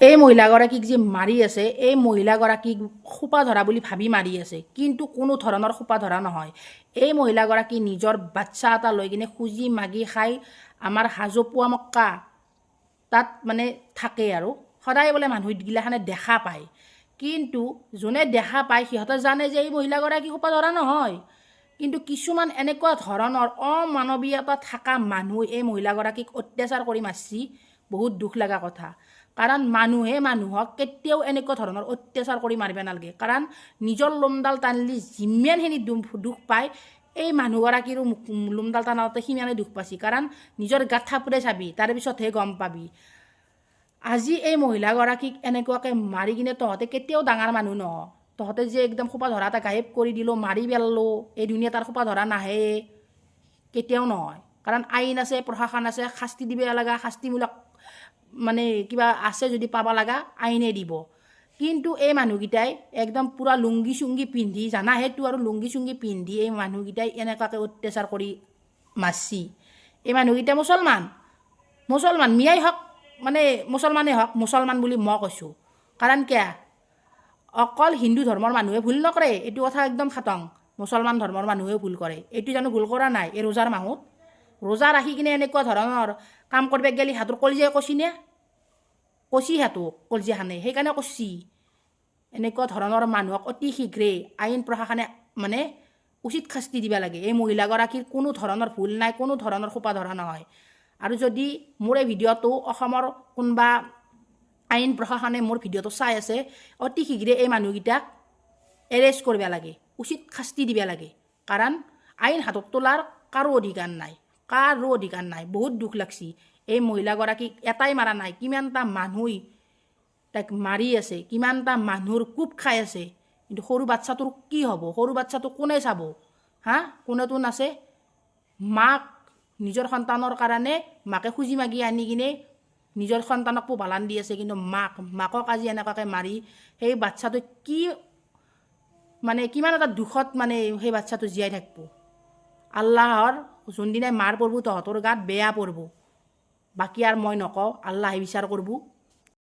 এই মহিলাগৰাকীক যে মাৰি আছে এই মহিলাগৰাকীক খোপা ধৰা বুলি ভাবি মাৰি আছে, কিন্তু কোনো ধৰণৰ খোপা ধৰা নহয়। এই মহিলাগৰাকী নিজৰ বাচ্চা এটা লৈ কিনে খুজি মাগি খাই আমাৰ হাজোপোৱা মক্কা তাত মানে থাকে আৰু সদায় বোলে মানুহগিলাখানে দেখা পায়, কিন্তু যোনে দেখা পায় সিহঁতে জানে যে এই মহিলাগৰাকী খোপা ধৰা নহয়। কিন্তু কিছুমান এনেকুৱা ধৰণৰ অমানৱীয়তা থকা মানুহ এই মহিলাগৰাকীক অত্যাচাৰ কৰি মাৰছি, বহুত দুখ লগা কথা। কাৰণ মানুহে মানুহক কেতিয়াও এনেকুৱা ধৰণৰ অত্যাচাৰ কৰি মাৰিব নালাগে, কাৰণ নিজৰ লোমডাল টানলি যিমানখিনি দুখ পায় এই মানুহগৰাকীৰো লোমডাল টানাওঁতে সিমানে দুখ পাইছি, কাৰণ নিজৰ গাত থাপৰে চাবি তাৰপিছতহে গম পাবি। আজি এই মহিলাগৰাকীক এনেকুৱাকৈ মাৰি কিনে তহঁতে কেতিয়াও ডাঙৰ মানুহ নহ, তহঁতে যে একদম খোপা ধৰা এটা গায়েব কৰি দিলো, মাৰি পেলালো, এই দুনিয়া তাৰ খোপা ধৰা নাহে, কেতিয়াও নহয়। কাৰণ আইন আছে, প্ৰশাসন আছে, শাস্তি দিব লগা শাস্তিমূলক মানে কিবা আছে যদি পাব লগা আইনে দিব। কিন্তু এই মানুহকেইটাই একদম পূৰা লুংগি চুংগি পিন্ধি, জানা সেইটো আৰু লুংগি চুংগি পিন্ধি এই মানুহকেইটাই এনেকুৱাকৈ অত্যাচাৰ কৰি মাৰছি। এই মানুহকেইটা মুছলমান মিয়াই হওক মানে মুছলমানেই হওক, মুছলমান বুলি মই কৈছোঁ। কাৰণ কিয় অকল হিন্দু ধৰ্মৰ মানুহে ভুল নকৰে, এইটো কথা একদম খাটং। মুছলমান ধৰ্মৰ মানুহেও ভুল কৰে, এইটো জানো ভুল কৰা নাই? এই ৰোজাৰ মাহত ৰোজা ৰাখি কিনে এনেকুৱা ধৰণৰ কাম কৰিব গেলি হাতৰ কলিজাই কচিনে কচি হাতো কলিজাখানে সেইকাৰণে কচি। এনেকুৱা ধৰণৰ মানুহক অতি শীঘ্ৰে আইন প্ৰশাসনে মানে উচিত শাস্তি দিব লাগে। এই মহিলাগৰাকীৰ কোনো ধৰণৰ ভুল নাই, কোনো ধৰণৰ খোপা ধৰা নহয়। আৰু যদি মোৰ এই ভিডিঅ'টো অসমৰ কোনোবা আইন প্ৰশাসনে মোৰ ভিডিঅ'টো চাই আছে, অতি শীঘ্ৰে এই মানুহকেইটাক এৰেষ্ট কৰিব লাগে, উচিত শাস্তি দিব লাগে। কাৰণ আইন হাতত তোলাৰ কাৰো অধিকাৰ নাই, বহুত দুখ লাগছি। এই মহিলাগৰাকীক এটাই মাৰা নাই, কিমানটা মানুহ তাইক মাৰি আছে, কিমানটা মানুহৰ কোব খাই আছে। কিন্তু সৰু বাচ্চাটোৰ কি হ'ব? সৰু বাচ্চাটো কোনে চাব? কোনেতো নাছে? মাক নিজৰ সন্তানৰ কাৰণে মাকে খুজি মাগি আনি কিনে নিজৰ সন্তানক পোহপালন দি আছে, কিন্তু মাকক আজি এনেকুৱাকৈ মাৰি সেই বাচ্চাটো কি মানে কিমান এটা দুখত মানে সেই বাচ্চাটো জীয়াই থাকিব। আল্লাহৰ যোনদিনাই মাৰ পৰব তহঁতৰ গাত বেয়া পৰব, বাকী আৰু মই নকওঁ, আল্লাহে বিচাৰ কৰব।